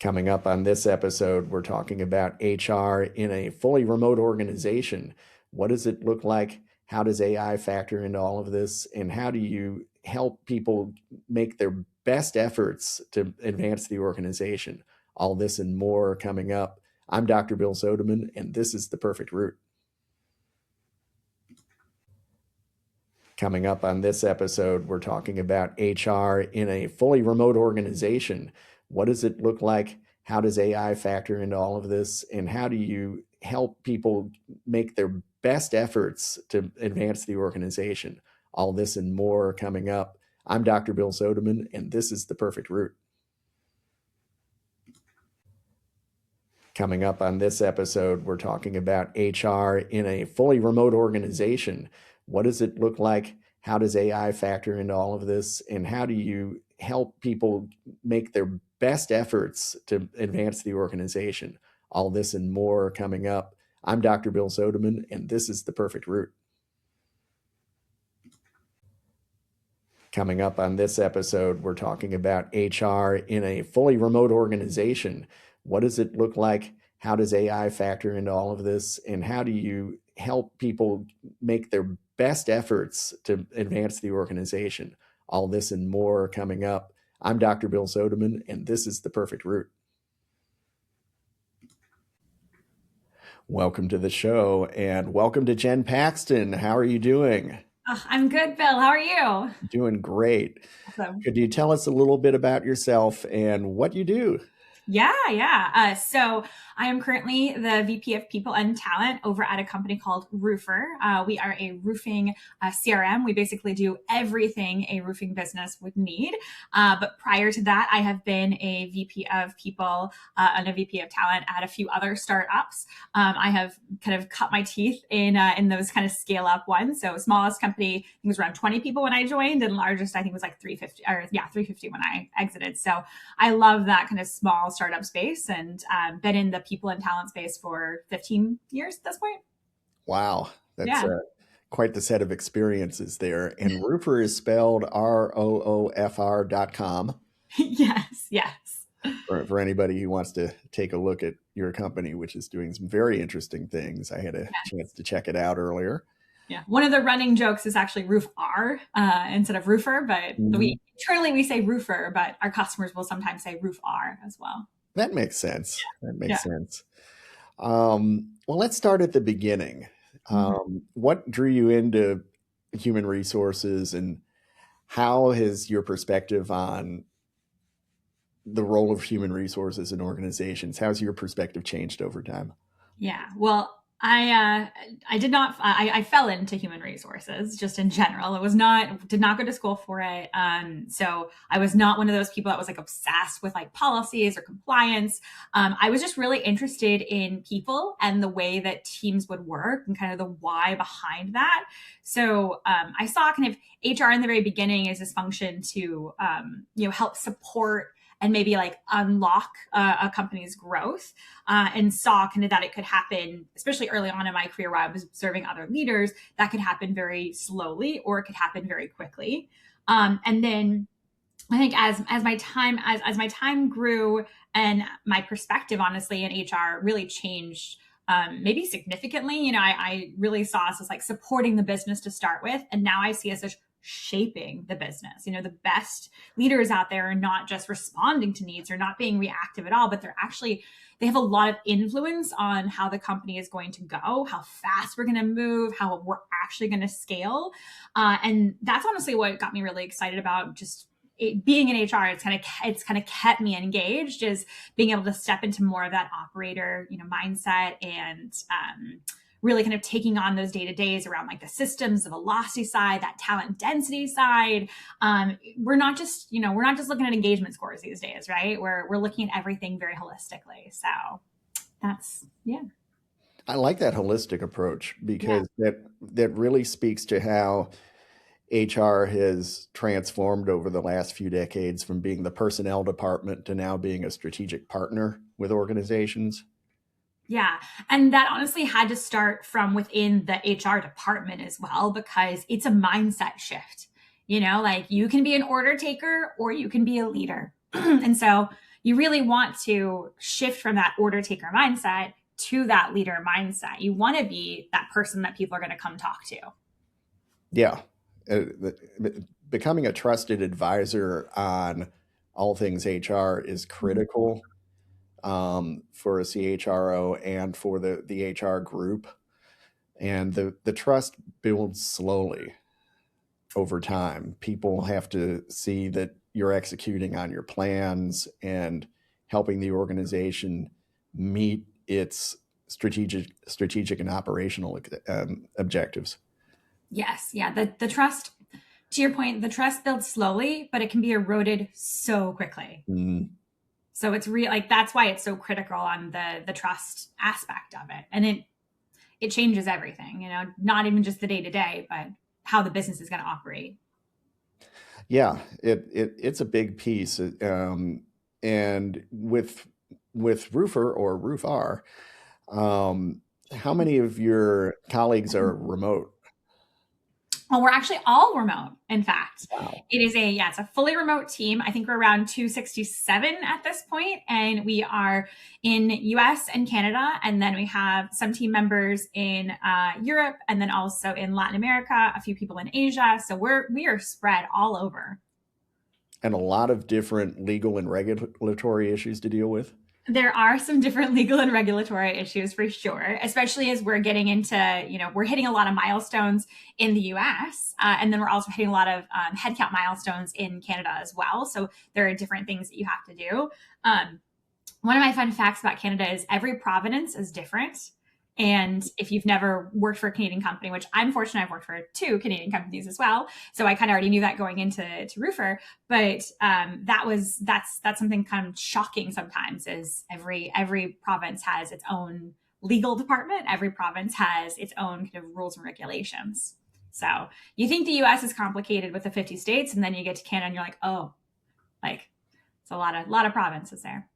Coming up on this episode, we're talking about HR in a fully remote organization. What does it look like? How does AI factor into all of this? And how do you help people make their best efforts to advance the organization? All this and more coming up. I'm Dr. Bill Sodeman, and this is The Perfect Route. Coming up on this episode, we're talking about HR in a fully remote organization. What does it look like? How does AI factor into all of this? And how do you help people make their best efforts to advance the organization? All this and more coming up. I'm Dr. Bill Sodeman, and this is The Perfect Route. Coming up on this episode, we're talking about HR in a fully remote organization. What does it look like? How does AI factor into all of this? And how do you help people make their best efforts to advance the organization? All this and more coming up. I'm Dr. Bill Sodeman, and this is The Perfect Route. Coming up on this episode, we're talking about HR in a fully remote organization. What does it look like? How does AI factor into all of this? And how do you help people make their best efforts to advance the organization? All this and more coming up. I'm Dr. Bill Sodeman, and this is The Perfect Route. Welcome to the show, and welcome to Jen Paxton. How are you doing? I'm good, Bill. How are you? Doing great. Awesome. Could you tell us a little bit about yourself and what you do? Yeah. So I am currently the VP of People and Talent over at a company called Roofer. We are a roofing CRM. We basically do everything a roofing business would need. But prior to that, I have been a VP of People and a VP of Talent at a few other startups. I have kind of cut my teeth in those kind of scale up ones. So smallest company, I think it was around 20 people when I joined, and largest I think was like 350 when I exited. So I love that kind of small startup space, and been in the people and talent space for 15 years at this point. Wow, that's Yeah. quite the set of experiences there. And Roofer is spelled ROOFR.com Yes. for anybody who wants to take a look at your company, which is doing some very interesting things. I had a chance to check it out earlier. Yeah. One of the running jokes is actually roof R instead of roofer, but internally we say roofer, but our customers will sometimes say roof R as well. That makes sense. That makes Yeah. sense. Well, let's start at the beginning. What drew you into human resources, and how has your perspective on the role of human resources in organizations, how's your perspective changed over time? Yeah. Well, I did not, I fell into human resources just in general. Did not go to school for it. So I was not one of those people that was like obsessed with like policies or compliance. I was just really interested in people and the way that teams would work and kind of the why behind that. So I saw kind of HR in the very beginning as this function to, help support and maybe like unlock a company's growth, and saw kind of that it could happen, especially early on in my career where I was observing other leaders, that could happen very slowly or it could happen very quickly. And then I think as my time grew and my perspective, honestly, in HR really changed, maybe significantly. I really saw us as like supporting the business to start with, and now I see us as shaping the business. The best leaders out there are not just responding to needs or not being reactive at all, but they have a lot of influence on how the company is going to go, how fast we're going to move, how we're actually going to scale. And that's honestly what got me really excited about just being in HR. It's kind of kept me engaged, is being able to step into more of that operator, mindset, and really kind of taking on those day-to-days around like the systems, the velocity side, that talent density side. We're not just looking at engagement scores these days, right? We're looking at everything very holistically. So that's, yeah. I like that holistic approach because that really speaks to how HR has transformed over the last few decades from being the personnel department to now being a strategic partner with organizations. Yeah. And that honestly had to start from within the HR department as well, because it's a mindset shift. Like you can be an order taker or you can be a leader. And so, you really want to shift from that order taker mindset to that leader mindset. You want to be that person that people are going to come talk to. Yeah. Becoming a trusted advisor on all things HR is critical for a CHRO and for the HR group. And the trust builds slowly over time. People have to see that you're executing on your plans and helping the organization meet its strategic and operational objectives. Yes, yeah. The trust, to your point, the trust builds slowly, but it can be eroded so quickly. Mm. So it's real, like that's why it's so critical on the trust aspect of it, and it changes everything. Not even just the day to day, but how the business is going to operate. Yeah, it's a big piece, and with Roofer or Roofr, how many of your colleagues are remote? Well, we're actually all remote. In fact, Wow. it's a fully remote team. I think we're around 267 at this point, and we are in US and Canada, and then we have some team members in Europe, and then also in Latin America, a few people in Asia. So we are spread all over. And a lot of different legal and regulatory issues to deal with. There are some different legal and regulatory issues for sure, especially as we're getting into, we're hitting a lot of milestones in the US, and then we're also hitting a lot of headcount milestones in Canada as well. So there are different things that you have to do. One of my fun facts about Canada is every province is different. And if you've never worked for a Canadian company, which I'm fortunate, I've worked for 2 Canadian companies as well, so I kind of already knew that going into Roofer. But that's something kind of shocking sometimes. Is every province has its own legal department. Every province has its own kind of rules and regulations. So you think the U.S. is complicated with the 50 states, and then you get to Canada, and you're like, oh, like it's a lot of provinces there.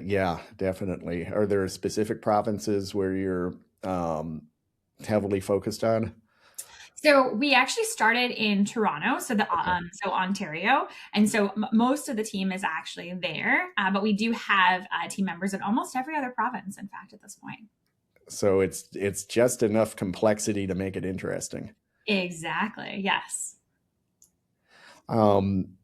Yeah, definitely. Are there specific provinces where you're heavily focused on? So we actually started in Toronto, Okay. so Ontario, and so most of the team is actually there. But we do have team members in almost every other province, in fact, at this point. So it's just enough complexity to make it interesting. Exactly. Yes. Um,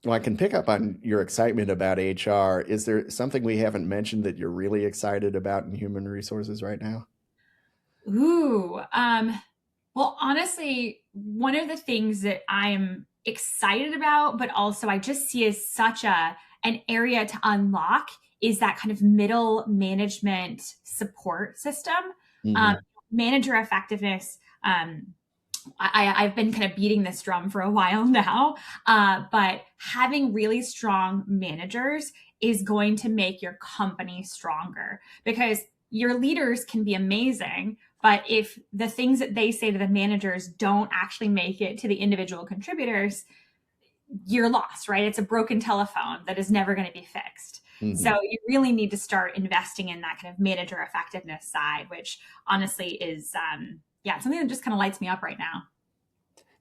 well, I can pick up on your excitement about HR. Is there something we haven't mentioned that you're really excited about in human resources right now? Ooh. Well, honestly, one of the things that I am excited about, but also I just see as such an area to unlock is that kind of middle management support system. Um, Hmm. Manager effectiveness. I've been kind of beating this drum for a while now, but having really strong managers is going to make your company stronger because your leaders can be amazing, but if the things that they say to the managers don't actually make it to the individual contributors, you're lost, right? It's a broken telephone that is never going to be fixed. So Hmm. you really need to start investing in that kind of manager effectiveness side, which honestly is, something that just kind of lights me up right now.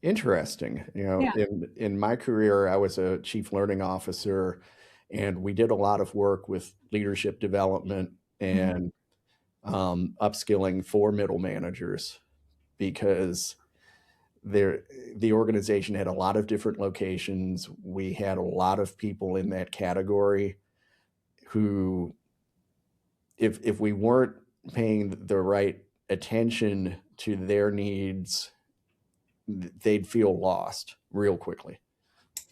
Interesting. Yeah. In my career, I was a chief learning officer, and we did a lot of work with leadership development Mhm. and upskilling for middle managers because there the organization had a lot of different locations. We had a lot of people in that category who, if we weren't paying the right attention to their needs, they'd feel lost real quickly.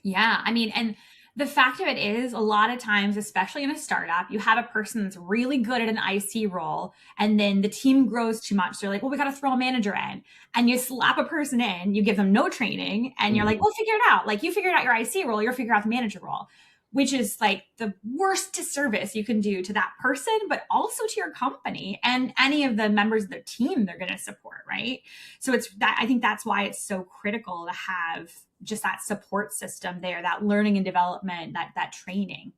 Yeah. I mean, and the fact of it is, a lot of times, especially in a startup, you have a person that's really good at an IC role, and then the team grows too much. They're like, well, we got to throw a manager in. And you slap a person in, you give them no training, and you're like, Mhm. well, figure it out. Like, you figured out your IC role, you're figuring out the manager role, which is like the worst disservice you can do to that person, but also to your company and any of the members of their team they're going to support, right? So it's that, I think that's why it's so critical to have just that support system there, that learning and development, that training.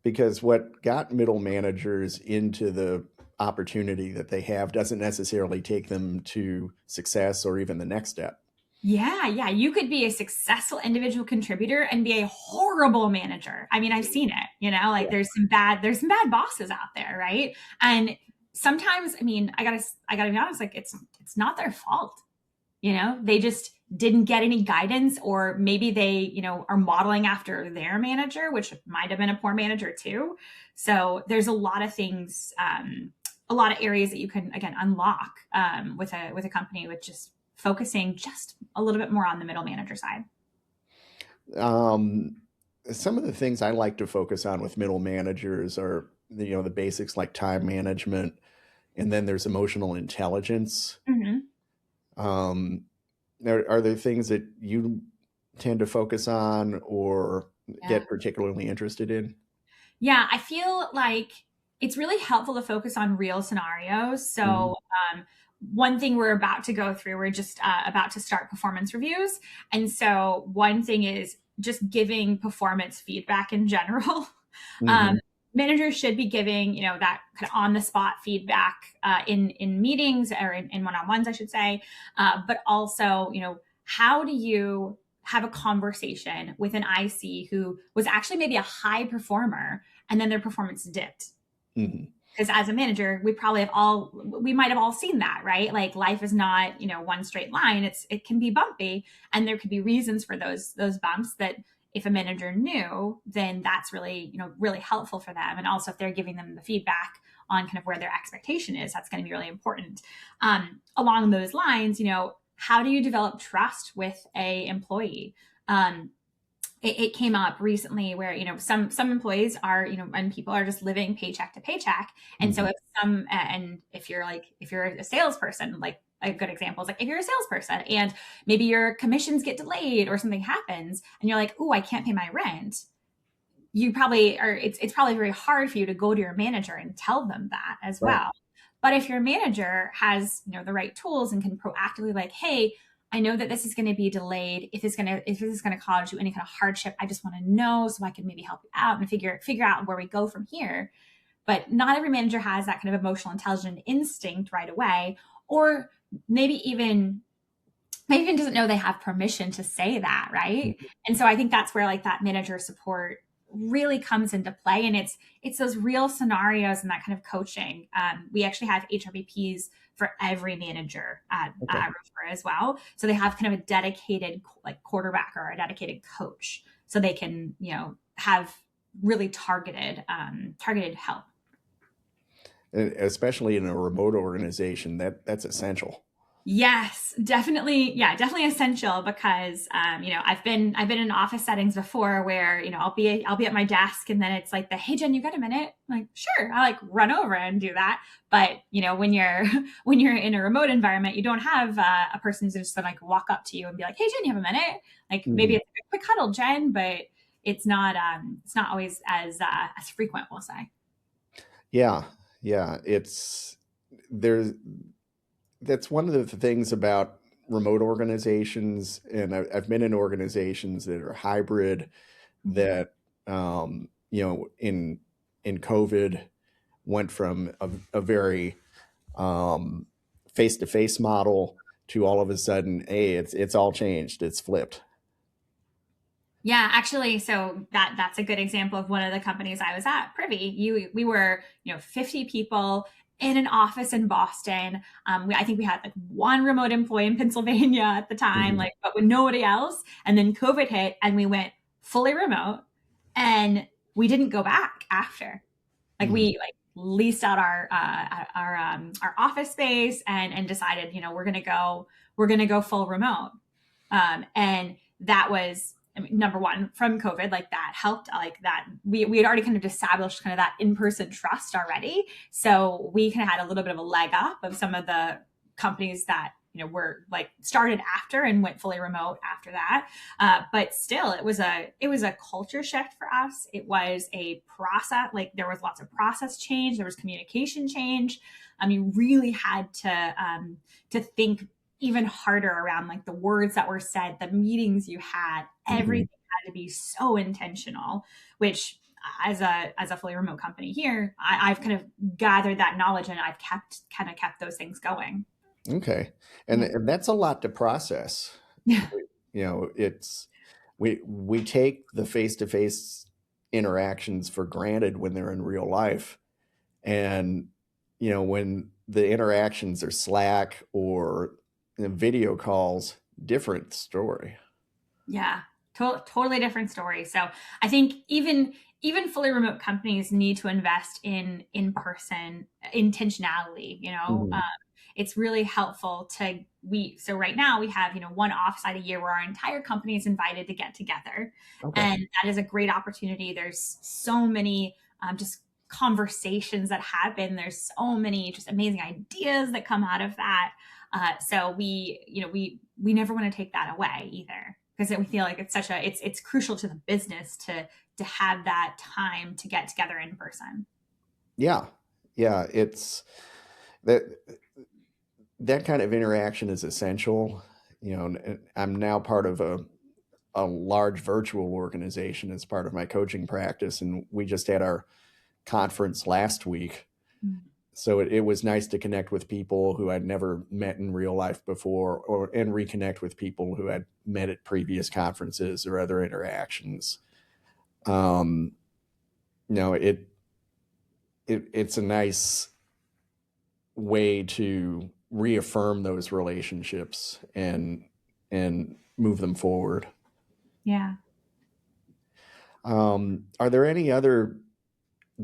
Because what got middle managers into the opportunity that they have doesn't necessarily take them to success or even the next step. Yeah. You could be a successful individual contributor and be a horrible manager. I mean, I've seen it, like Yeah. there's some bad bosses out there, right? And sometimes, I mean, I gotta be honest, like it's not their fault. They just didn't get any guidance, or maybe they, are modeling after their manager, which might have been a poor manager too. So there's a lot of things, a lot of areas that you can, again, unlock with a company, with just focusing just a little bit more on the middle manager side. Um, some of the things I like to focus on with middle managers are the basics like time management, and then there's emotional intelligence. Mm-hmm. Um, are there things that you tend to focus on or Yeah. get particularly interested in? Yeah, I feel like it's really helpful to focus on real scenarios. Mhm. So, one thing we're about to go through, we're just about to start performance reviews. And so, one thing is just giving performance feedback in general. Um, Mhm. Managers should be giving, that kind of on the spot feedback in meetings, or in one on ones, I should say. But also, how do you have a conversation with an IC who was actually maybe a high performer, and then their performance dipped? Mhm. Because as a manager, we might have all seen that, right? Like, life is not, one straight line. It can be bumpy, and there could be reasons for those bumps that, if a manager knew, then that's really, really helpful for them. And also, if they're giving them the feedback on kind of where their expectation is, that's going to be really important. Along those lines, how do you develop trust with a employee? It came up recently where, some employees are, and people are just living paycheck to paycheck. And so Mhm. if you're a salesperson, like, a good example is, like, if you're a salesperson and maybe your commissions get delayed or something happens, and you're like, oh, I can't pay my rent. You probably are It's probably very hard for you to go to your manager and tell them that as Right. well. But if your manager has, the right tools and can proactively, like, hey, I know that this is going to be delayed. If this is going to cause you any kind of hardship, I just want to know so I can maybe help you out and figure out where we go from here. But not every manager has that kind of emotional intelligence instinct right away, or maybe even doesn't know they have permission to say that, right? Mhm. And so I think that's where, like, that manager support really comes into play. And it's those real scenarios and that kind of coaching. We actually have HRBPs for every manager at Okay. Roper as well, so they have kind of a dedicated, like, quarterback or a dedicated coach, so they can, have really targeted help. Especially in a remote organization, that's essential. Yes, definitely. Yeah, definitely essential, because I've been in office settings before where, I'll be at my desk, and then it's like, hey Jen, you got a minute? I'm like, sure. I, like, run over and do that. But when you're when you're in a remote environment, you don't have a person who's just gonna, like, walk up to you and be like, hey Jen, you have a minute? Like, maybe Mhm. it's a quick huddle, Jen, but it's not always as frequent, we'll say. Yeah, yeah. There's that's one of the things about remote organizations, and I've been in organizations that are hybrid, Mhm. that in COVID went from a very um, face-to-face model to all of a sudden, hey, it's all changed. It's flipped. Yeah, actually, so that's a good example of one of the companies I was at, Privy. We were, 50 people in an office in Boston. I think we had, like, one remote employee in Pennsylvania at the time, Mhm. like, but with nobody else. And then COVID hit, and we went fully remote, and we didn't go back after. Like, Mhm. we, like, leased out our office space, and decided, we're gonna go full remote. And that was, I mean, number one, from COVID, like, that helped, like, that we had already kind of established kind of that in-person trust already. So we kind of had a little bit of a leg up of some of the companies that, were, like, started after and went fully remote after that. But still, it was a culture shift for us. It was a process. Like, there was lots of process change. There was communication change. You really had to think even harder around, like, the words that were said, the meetings you had, Mhm. everything had to be so intentional, which, as a fully remote company here, I've kind of gathered that knowledge, and I've kept those things going. Okay. And Yeah. and that's a lot to process. Yeah. You know, we take the face to face interactions for granted when they're in real life, and when the interactions are Slack or video calls, different story. Yeah, totally different story. So I think even fully remote companies need to invest in person intentionality. Hmm. It's really helpful to we. So right now we have one offsite a year where our entire company is invited to get together, Okay. and that is a great opportunity. There's so many just conversations that happen. There's so many just amazing ideas that come out of that. So we never want to take that away either, because we feel like it's crucial to the business to have that time to get together in person. Yeah, yeah, it's that that kind of interaction is essential. I'm now part of a large virtual organization as part of my coaching practice, and we just had our conference last week. Mm. So it was nice to connect with people who I'd never met in real life before, and reconnect with people who had met at previous conferences or other interactions. Um, no, it's a nice way to reaffirm those relationships and move them forward. Yeah. Are there any other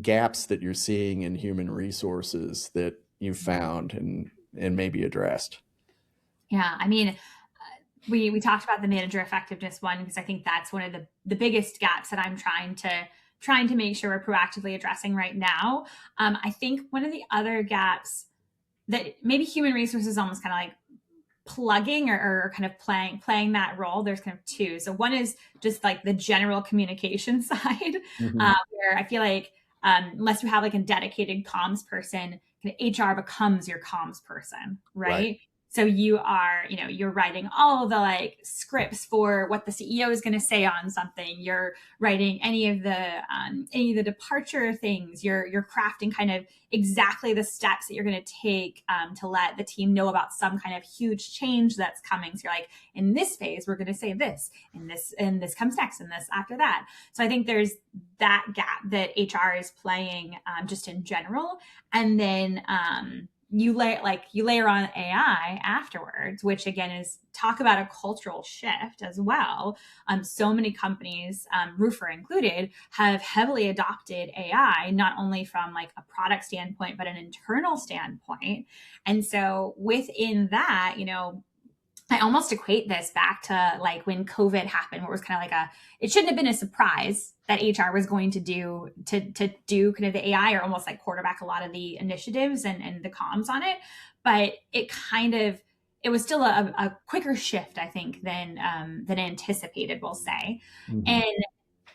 gaps that you're seeing in human resources that you've found and maybe addressed? Yeah. I mean, we talked about the manager effectiveness one, because I think that's one of the biggest gaps that I'm trying to make sure we're proactively addressing right now. I think one of the other gaps that maybe human resources almost kind of like plugging or kind of playing that role. There's kind of two. So one is just like the general communication side, Hmm. where I feel like unless you have like a dedicated comms person, kind of HR becomes your comms person, Right. right? So you're writing all the like scripts for what the CEO is going to say on something. You're writing any of the departure things. You're crafting kind of exactly the steps that you're going to take to let the team know about some kind of huge change that's coming. So you're like, in this phase, we're going to say this, and this comes next, and this after that. So I think there's that gap that HR is playing just in general, and then you layer on AI afterwards, which again is talk about a cultural shift as well. So many companies, Roofer included, have heavily adopted AI, not only from like a product standpoint, but an internal standpoint. And so within that, I almost equate this back to like when COVID happened, where it was kind of like it shouldn't have been a surprise that HR was going to do kind of the AI, or almost like quarterback a lot of the initiatives and the comms on it. But it was still a quicker shift, I think, than anticipated, we'll say. Hmm. And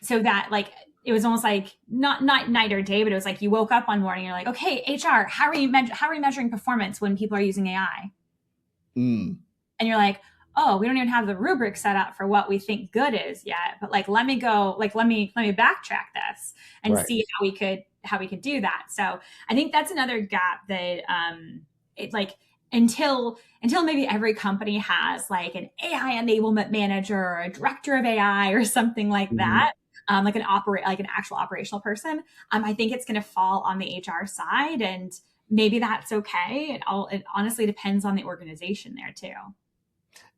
so that like it was almost like not night or day, but it was like you woke up one morning, you're like, okay, HR, how are we measuring performance when people are using AI? Mm. And you're like, oh, we don't even have the rubric set up for what we think good is yet. But like, let me backtrack this and Right. see how we could do that. So I think that's another gap that it like until maybe every company has like an AI enablement manager or a director of AI or something like Hmm. that. Like an actual operational person. I think it's going to fall on the HR side, and maybe that's okay. It honestly depends on the organization there too.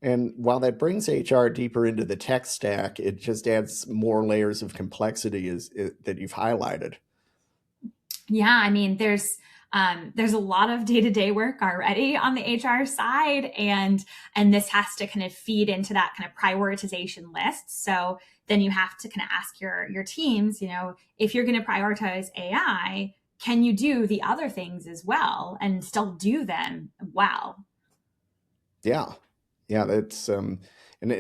And while that brings HR deeper into the tech stack, it just adds more layers of complexity that you've highlighted. Yeah, I mean, there's a lot of day-to-day work already on the HR side, and this has to kind of feed into that kind of prioritization list. So then you have to kind of ask your teams, if you're going to prioritize AI, can you do the other things as well and still do them well? Yeah. Yeah, that's and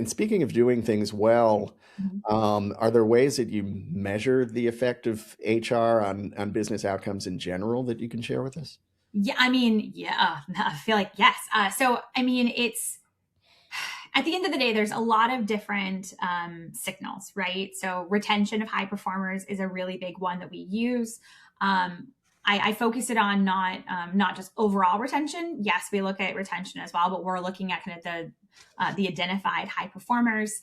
speaking of doing things well, Mhm. are there ways that you measure the effect of HR on business outcomes in general that you can share with us? Yeah, I mean, yeah, I feel like yes. So I mean, it's at the end of the day, there's a lot of different signals, right? So retention of high performers is a really big one that we use. Um, I focus it on not just overall retention. Yes, we look at retention as well, but we're looking at kind of the identified high performers.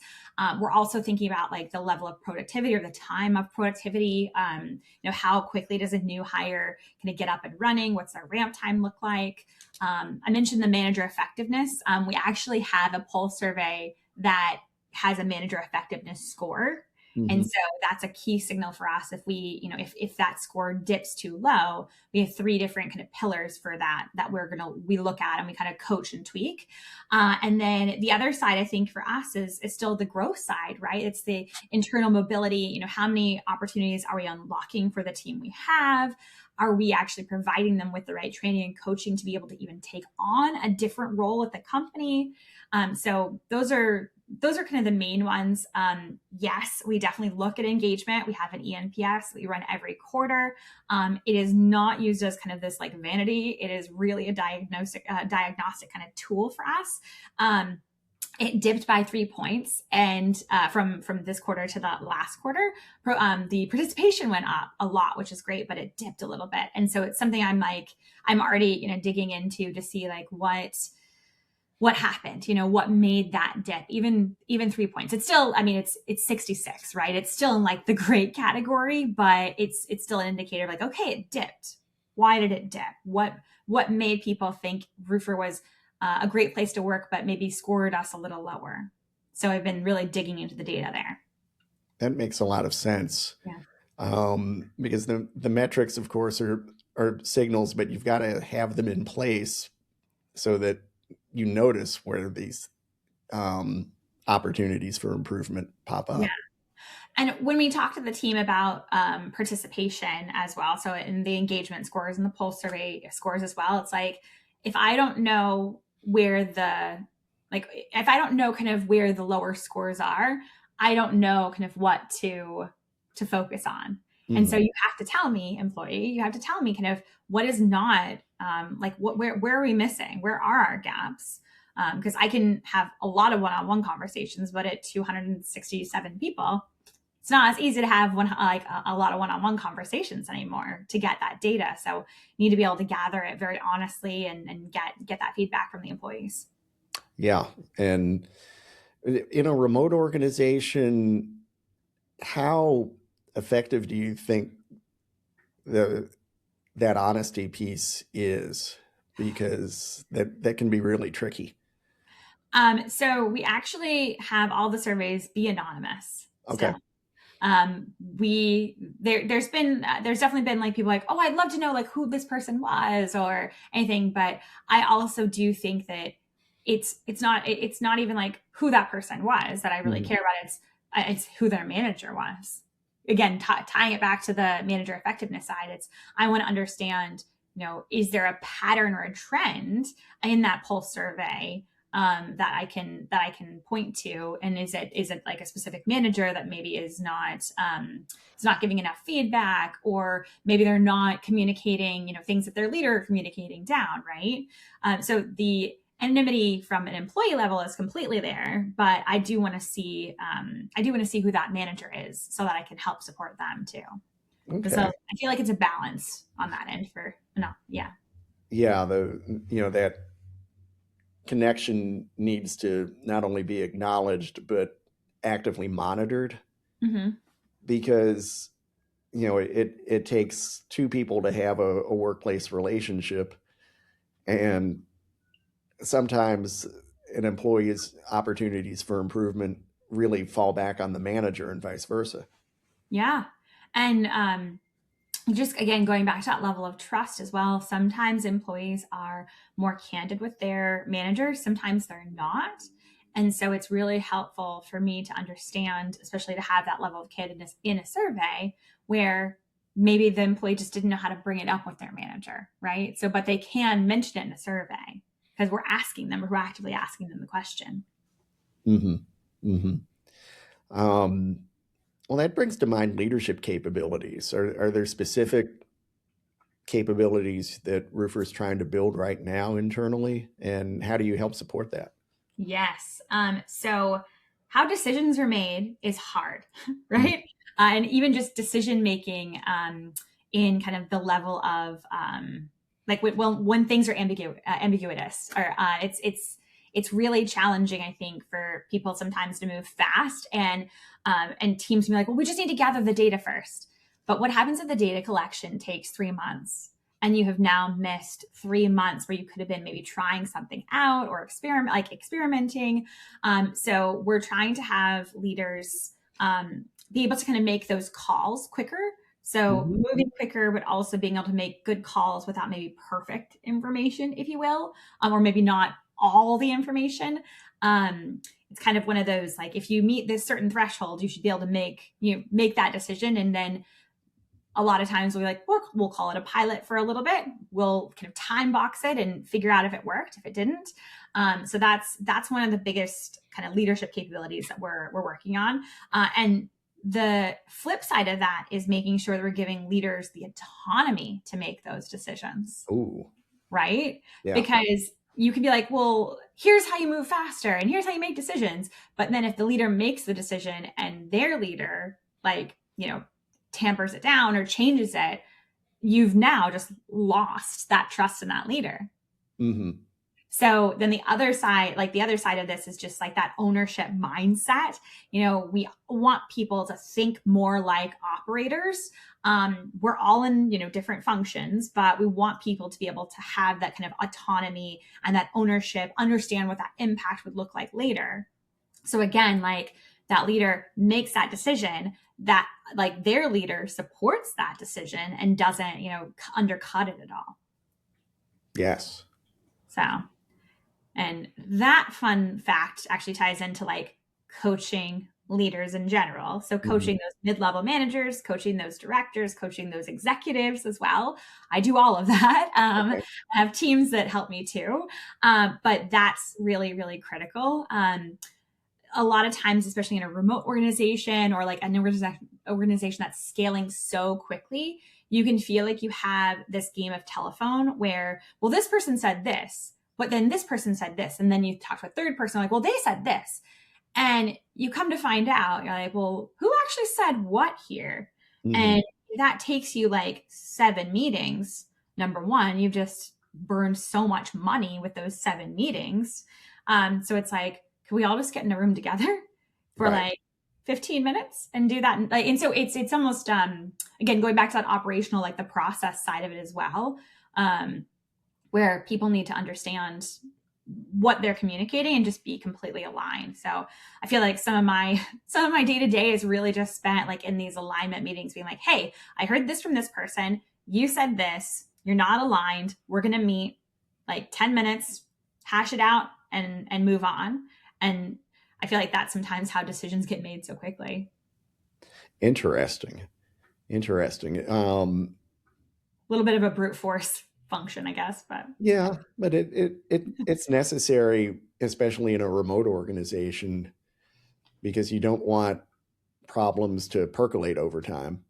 We're also thinking about like the level of productivity or the time of productivity. How quickly does a new hire kind of get up and running? What's their ramp time look like? I mentioned the manager effectiveness. We actually have a pulse survey that has a manager effectiveness score. And Mm-hmm. so that's a key signal for us. If if that score dips too low, we have three different kind of pillars for that we look at and we kind of coach and tweak. And then the other side, I think for us is still the growth side, right? It's the internal mobility. How many opportunities are we unlocking for the team we have? Are we actually providing them with the right training and coaching to be able to even take on a different role at the company? So those are kind of the main ones. Yes, we definitely look at engagement. We have an ENPS that we run every quarter. It is not used as kind of this like vanity. It is really a diagnostic kind of tool for us. It dipped by 3 points, and from this quarter to the last quarter, the participation went up a lot, which is great, but it dipped a little bit. And so it's something I'm already digging into to see like what happened, what made that dip, even 3 points. It's still, it's 66, right? It's still in like the great category, but it's still an indicator of like, okay, it dipped. Why did it dip? What made people think Roofer was a great place to work, but maybe scored us a little lower? So I've been really digging into the data there. That makes a lot of sense. Yeah. Because the metrics, of course, are signals, but you've got to have them in place so that you notice where these opportunities for improvement pop up. Yeah. And when we talk to the team about participation as well, so in the engagement scores and the pulse survey scores as well, it's like, if I don't know if I don't know kind of where the lower scores are, I don't know kind of what to focus on. Mm-hmm. And so you have to tell me, employee, you have to tell me kind of what is not, where are we missing? Where are our gaps? Because I can have a lot of one-on-one conversations, but at 267 people, it's not as easy to have a lot of one-on-one conversations anymore to get that data. So you need to be able to gather it very honestly and get that feedback from the employees. Yeah. And in a remote organization, how effective do you think that honesty piece is? Because that can be really tricky. So we actually have all the surveys be anonymous. Okay. So, there's definitely been like people like, oh, I'd love to know like who this person was or anything. But I also do think that it's not even like who that person was that I really care about. It's who their manager was. Again, tying it back to the manager effectiveness side, I want to understand, is there a pattern or a trend in that pulse survey that I can point to, and is it like a specific manager that maybe is not giving enough feedback, or maybe they're not communicating things that their leader are communicating down, right? So the anonymity from an employee level is completely there, but I do want to see who that manager is so that I can help support them too. Okay. So I feel like it's a balance on that end that connection needs to not only be acknowledged but actively monitored. Mm-hmm. Because it takes two people to have a workplace relationship, and sometimes an employee's opportunities for improvement really fall back on the manager and vice versa. Yeah. And just again, going back to that level of trust as well, sometimes employees are more candid with their managers, sometimes they're not. And so it's really helpful for me to understand, especially to have that level of candidness in a survey where maybe the employee just didn't know how to bring it up with their manager, right? So, but they can mention it in a survey because we're proactively asking them the question. Mm-hmm. Mm-hmm. Well, that brings to mind leadership capabilities. Are there specific capabilities that Roofer's trying to build right now internally, and how do you help support that? Yes. So how decisions are made is hard, right? Mm-hmm. And even just decision making in kind of the level of when things are ambiguous, or it's really challenging, I think, for people sometimes to move fast, and teams to be like, well, we just need to gather the data first. But what happens if the data collection takes 3 months? And you have now missed 3 months where you could have been maybe trying something out or experimenting. So we're trying to have leaders be able to kind of make those calls quicker. So Mhm. moving quicker, but also being able to make good calls without maybe perfect information, if you will, or maybe not all the information. It's kind of one of those, like, if you meet this certain threshold, you should be able to make that decision. And then a lot of times we'll call it a pilot for a little bit. We'll kind of time box it and figure out if it worked, if it didn't. So that's one of the biggest kind of leadership capabilities that we're working on. And the flip side of that is making sure that we're giving leaders the autonomy to make those decisions, Ooh, right? yeah. Because you can be like, well, here's how you move faster and here's how you make decisions. But then if the leader makes the decision and their leader, tampers it down or changes it, you've now just lost that trust in that leader. Hmm. So then the other side of this is just like that ownership mindset. We want people to think more like operators. We're all in, different functions, but we want people to be able to have that kind of autonomy and that ownership, understand what that impact would look like later. So again, like, that leader makes that decision, that like their leader supports that decision and doesn't, undercut it at all. Yes. So, and that fun fact actually ties into like coaching leaders in general. So Hmm. coaching those mid-level managers, coaching those directors, coaching those executives as well. I do all of that. Okay. I have teams that help me too. But that's really, really critical. A lot of times, especially in a remote organization or like an organization that's scaling so quickly, you can feel like you have this game of telephone where, well, this person said this, but then this person said this. And then you talk to a third person, like, well, they said this. And you come to find out, you're like, well, who actually said what here? Hmm. And that takes you like 7 meetings. Number one, you've just burned so much money with those 7 meetings. So it's like, can we all just get in a room together for Right. like 15 minutes and do that? And so it's almost, again, going back to that operational, like the process side of it as well, where people need to understand what they're communicating and just be completely aligned. So I feel like some of my day to day is really just spent like in these alignment meetings being like, hey, I heard this from this person. You said this, you're not aligned. We're going to meet like 10 minutes, hash it out and move on. And I feel like that's sometimes how decisions get made so quickly. Interesting. Interesting. A little bit of a brute force function, I guess, but Yeah, but it's necessary, especially in a remote organization, because you don't want problems to percolate over time.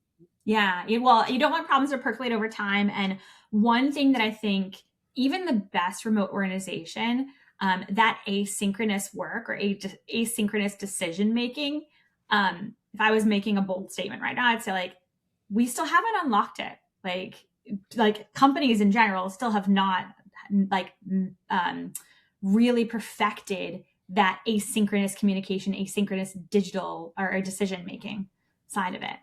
yeah, well, you don't want problems to percolate over time. And one thing that I think even the best remote organization, that asynchronous work or asynchronous decision making, if I was making a bold statement right now, I'd say like, we still haven't unlocked it. Like companies in general still have not like really perfected that asynchronous communication, asynchronous digital or decision making side of it.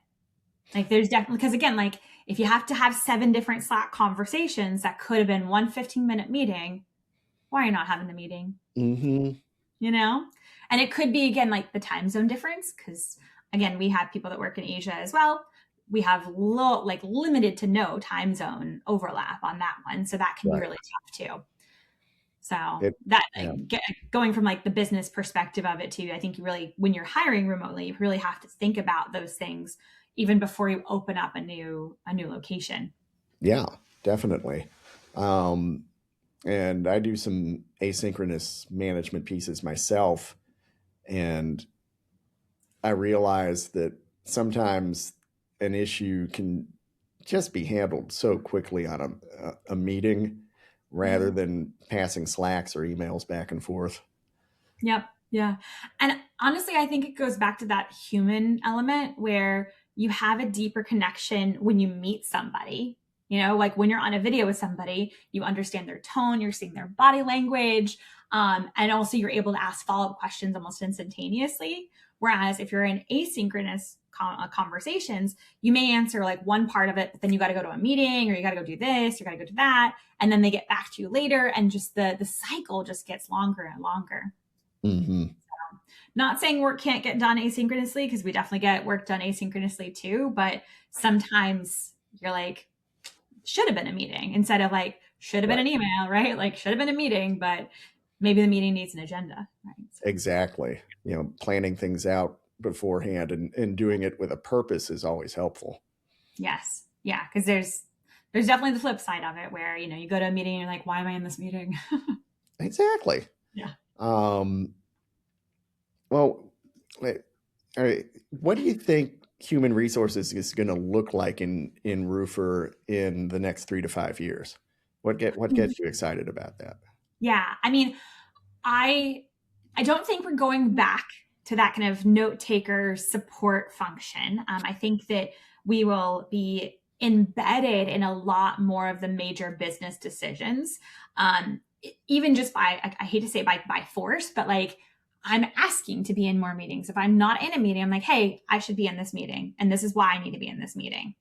Like, there's definitely, because again, like, if you have to have 7 different Slack conversations that could have been one 15-minute meeting, why are you not having the meeting? Hmm. You know? And it could be, again, like the time zone difference, because again, we have people that work in Asia as well. We have limited to no time zone overlap on that one. So that can be Right. really tough too. So It, that, yeah. going from like the business perspective of it too, I think you really, when you're hiring remotely, you really have to think about those things even before you open up a new location. Yeah, definitely. Um, and I do some asynchronous management pieces myself, and I realize that sometimes an issue can just be handled so quickly on a meeting rather Yeah. than passing slacks or emails back and forth. Yep. Yeah. And honestly, I think it goes back to that human element where you have a deeper connection when you meet somebody. Like when you're on a video with somebody, you understand their tone, you're seeing their body language, and also you're able to ask follow-up questions almost instantaneously. Whereas if you're in asynchronous conversations, you may answer like one part of it, but then you got to go to a meeting, or you got to go do this, you got to go do that, and then they get back to you later, and just the cycle just gets longer and longer. Mm-hmm. Not saying work can't get done asynchronously, because we definitely get work done asynchronously too, but sometimes you're like, should have been a meeting instead of like, should have been Right. an email, right? Like, should have been a meeting, but maybe the meeting needs an agenda, right? So, Exactly. Planning things out beforehand and doing it with a purpose is always helpful. yes. Yeah. Because there's definitely the flip side of it where, you go to a meeting and you're like, why am I in this meeting? Exactly. Yeah. Um, well, wait, all right. What do you think human resources is going to look like in Roofer in the next 3 to 5 years? What gets you excited about that? Yeah. I mean, I I don't think we're going back to that kind of note taker support function. I think that we will be embedded in a lot more of the major business decisions. Even just by, I hate to say by force, but like I'm asking to be in more meetings. If I'm not in a meeting, I'm like, hey, I should be in this meeting, and this is why I need to be in this meeting.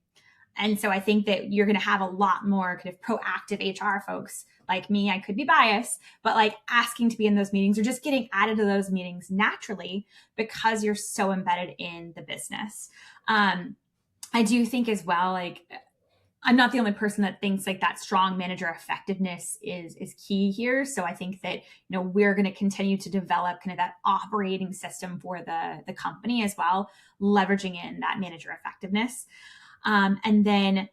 And so I think that you're going to have a lot more kind of proactive HR folks like me. I could be biased, but like asking to be in those meetings or just getting added to those meetings naturally because you're so embedded in the business. I do think as well, like, I'm not the only person that thinks like that strong manager effectiveness is key here. So I think that we're going to continue to develop kind of that operating system for the company as well, leveraging in that manager effectiveness. And then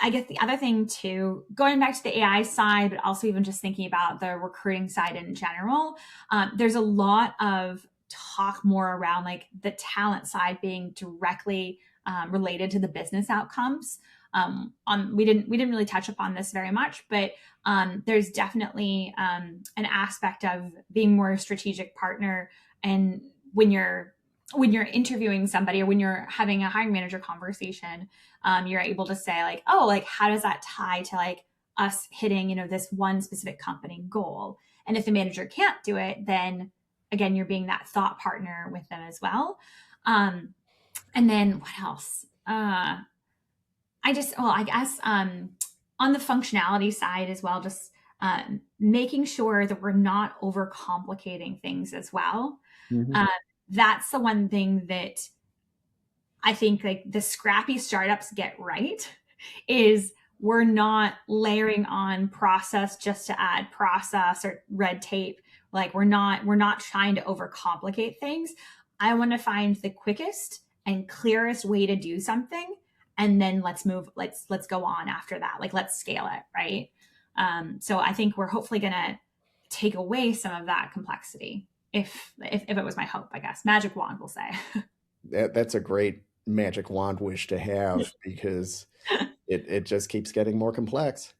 I guess the other thing too, going back to the AI side, but also even just thinking about the recruiting side in general, there's a lot of talk more around like the talent side being directly related to the business outcomes. We didn't really touch upon this very much, but there's definitely an aspect of being more a strategic partner, and when you're interviewing somebody or when you're having a hiring manager conversation, you're able to say like, oh, like how does that tie to like us hitting this one specific company goal? And if the manager can't do it, then again you're being that thought partner with them as well. And then what else? I guess on the functionality side as well, just making sure that we're not overcomplicating things as well. Mm-hmm. uh, that's the one thing that I think like the scrappy startups get right is we're not layering on process just to add process or red tape. Like we're not trying to overcomplicate things. I want to find the quickest and clearest way to do something, and then let's go on after that. Like let's scale it, right? So I think we're hopefully gonna take away some of that complexity. If it was my hope, I guess. Magic wand, we'll say. That's a great magic wand wish to have because it just keeps getting more complex.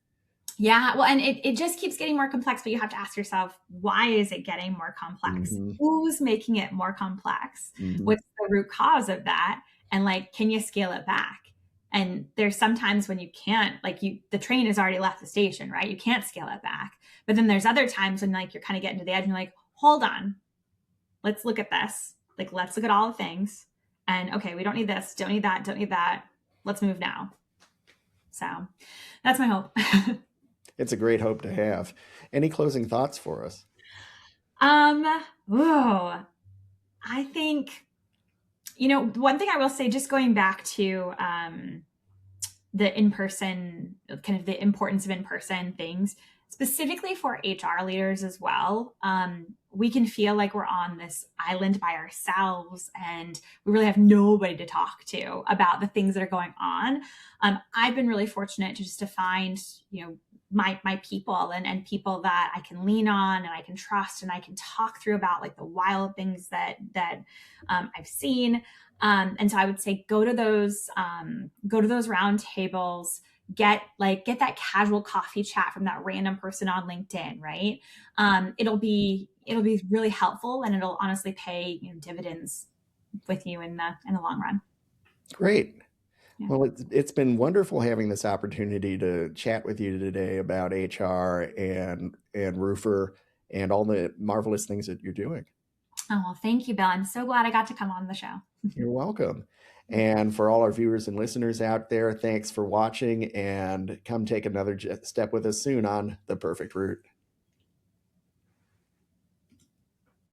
Yeah, well, and it just keeps getting more complex, but you have to ask yourself, why is it getting more complex? Mm-hmm. Who's making it more complex? Mm-hmm. What's the root cause of that? And like, can you scale it back? And there's sometimes when you can't, like the train has already left the station, right? You can't scale it back. But then there's other times when like you're kind of getting to the edge and you're like, hold on, let's look at this. Like, let's look at all the things. And okay, we don't need this, don't need that, don't need that. Let's move now. So that's my hope. It's a great hope to have. Any closing thoughts for us? um, whoa, I think, one thing I will say, just going back to the in-person, kind of the importance of in-person things, specifically for HR leaders as well. We can feel like we're on this island by ourselves and we really have nobody to talk to about the things that are going on. I've been really fortunate to find, my people and people that I can lean on and I can trust and I can talk through about like the wild things that I've seen. And so I would say go to those round tables, get that casual coffee chat from that random person on LinkedIn, right? It'll be really helpful, and it'll honestly pay dividends with you in the long run. Great. Yeah. Well, it's been wonderful having this opportunity to chat with you today about HR and Roofer and all the marvelous things that you're doing. Oh, well, thank you, Bill. I'm so glad I got to come on the show. You're welcome. And for all our viewers and listeners out there, thanks for watching and come take another step with us soon on The Perfect Route.